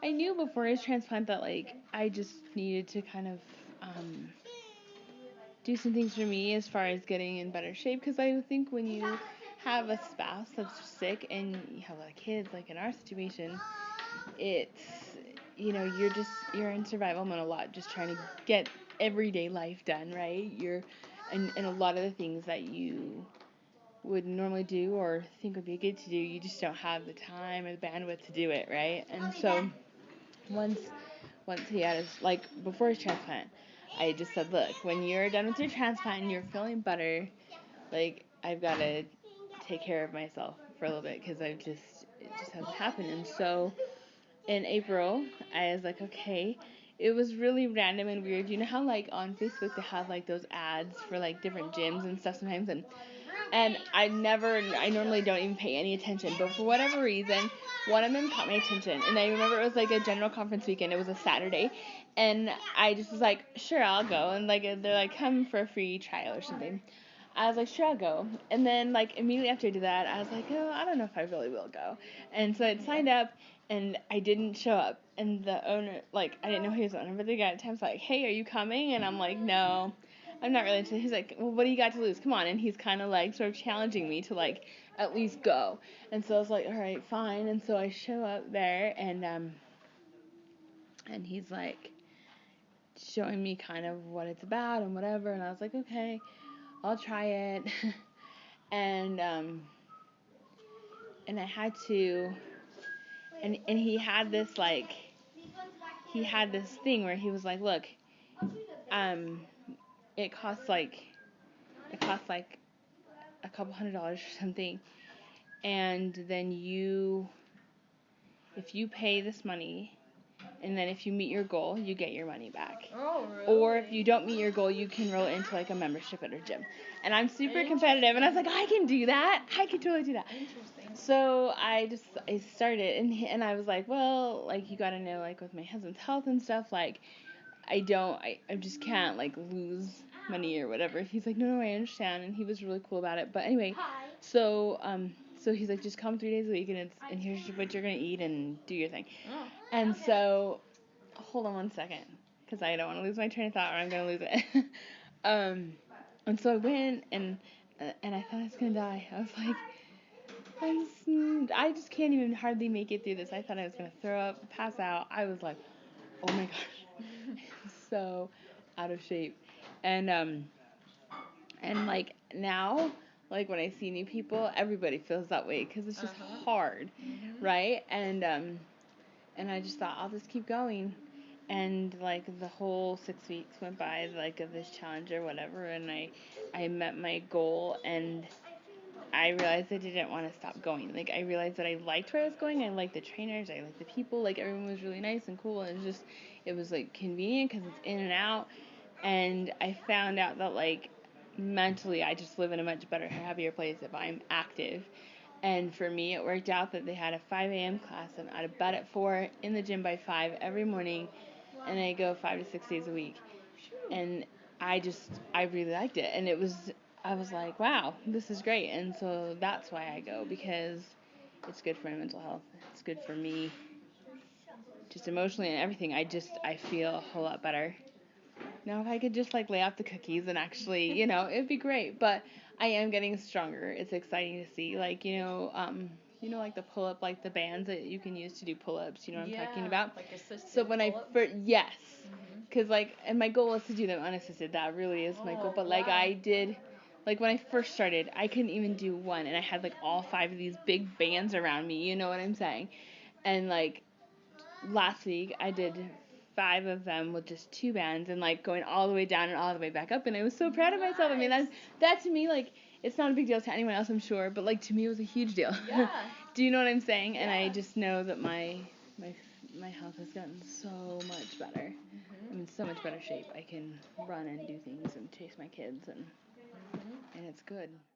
I knew before his transplant that like I just needed to kind of do some things for me as far as getting in better shape, because I think when you have a spouse that's sick and you have a lot of kids, like in our situation, it's, you're in survival mode a lot, just trying to get everyday life done, right? And a lot of the things that you would normally do or think would be good to do, you just don't have the time or the bandwidth to do it, right? And so once he had his, like, before his transplant, I just said, look, when you're done with your transplant and you're feeling better, like, I've got to take care of myself for a little bit, because it just hasn't happened. And so in April, I was like, okay. It was really random and weird. You know how, like, on Facebook they have, like, those ads for, like, different gyms and stuff sometimes, and I normally don't even pay any attention, but for whatever reason, one of them caught my attention, and I remember it was like a general conference weekend. It was a Saturday, and I just was like, sure, I'll go, and like they're like, come for a free trial or something. I was like, sure, I'll go, and then like immediately after I did that, I was like, oh, I don't know if I really will go, and so I signed up, and I didn't show up, and the owner, like, I didn't know he was the owner, but the guy at the time was like, hey, are you coming? And I'm like, no. I'm not really into it. He's like, well, what do you got to lose? Come on. And he's kind of like sort of challenging me to like at least go. And so I was like, all right, fine. And so I show up there, and he's like showing me kind of what it's about and whatever. And I was like, okay, I'll try it. And I had to, and he had this thing where he was like, look, it costs like a couple $100 or something, and then if you pay this money, and then if you meet your goal, you get your money back. Oh, really? Or if you don't meet your goal, you can roll into like a membership at a gym. And I'm super competitive, and I was like, I can do that. I can totally do that. Interesting. So I started, and I was like, well, like, you gotta know, like, with my husband's health and stuff, like, I just can't like lose money or whatever. He's like, no, I understand, and he was really cool about it. But anyway, so he's like, just come 3 days a week, and here's what you're gonna eat and do your thing. Oh. And so, hold on one second, because I don't want to lose my train of thought, or I'm gonna lose it. And so I went, and I thought I was gonna die. I was like, I just can't even hardly make it through this. I thought I was gonna throw up, pass out. I was like, oh my gosh, so out of shape. And like now, like when I see new people, everybody feels that way, because it's just hard, right? And I just thought, I'll just keep going. And like the whole 6 weeks went by, like, of this challenge or whatever, and I met my goal, and I realized I didn't want to stop going. Like, I realized that I liked where I was going. I liked the trainers. I liked the people. Like, everyone was really nice and cool. And it was like convenient because it's in and out. And I found out that, like, mentally, I just live in a much better, happier place if I'm active. And for me, it worked out that they had a 5 a.m. class. I'm out of bed at 4, in the gym by 5 every morning, and I go 5 to 6 days a week. And I really liked it. And I was like, wow, this is great. And so that's why I go, because it's good for my mental health. It's good for me, just emotionally and everything. I feel a whole lot better. Now, if I could just like lay off the cookies and actually, it'd be great. But I am getting stronger. It's exciting to see, like, like the pull-up, like the bands that you can use to do pull-ups. You know what I'm talking about? Like assisted So when pull-ups? yes, because like, and my goal is to do them unassisted. That really is my goal. But like, I did, like, when I first started, I couldn't even do one, and I had like all 5 of these big bands around me. You know what I'm saying? And like last week, I did 5 of them with just 2 bands, and like going all the way down and all the way back up, and I was so proud of myself. I mean, that to me, like, it's not a big deal to anyone else, I'm sure, but like to me it was a huge deal. Yeah. Do you know what I'm saying? Yeah. And I just know that my health has gotten so much better. I'm in so much better shape. I can run and do things and chase my kids, and it's good.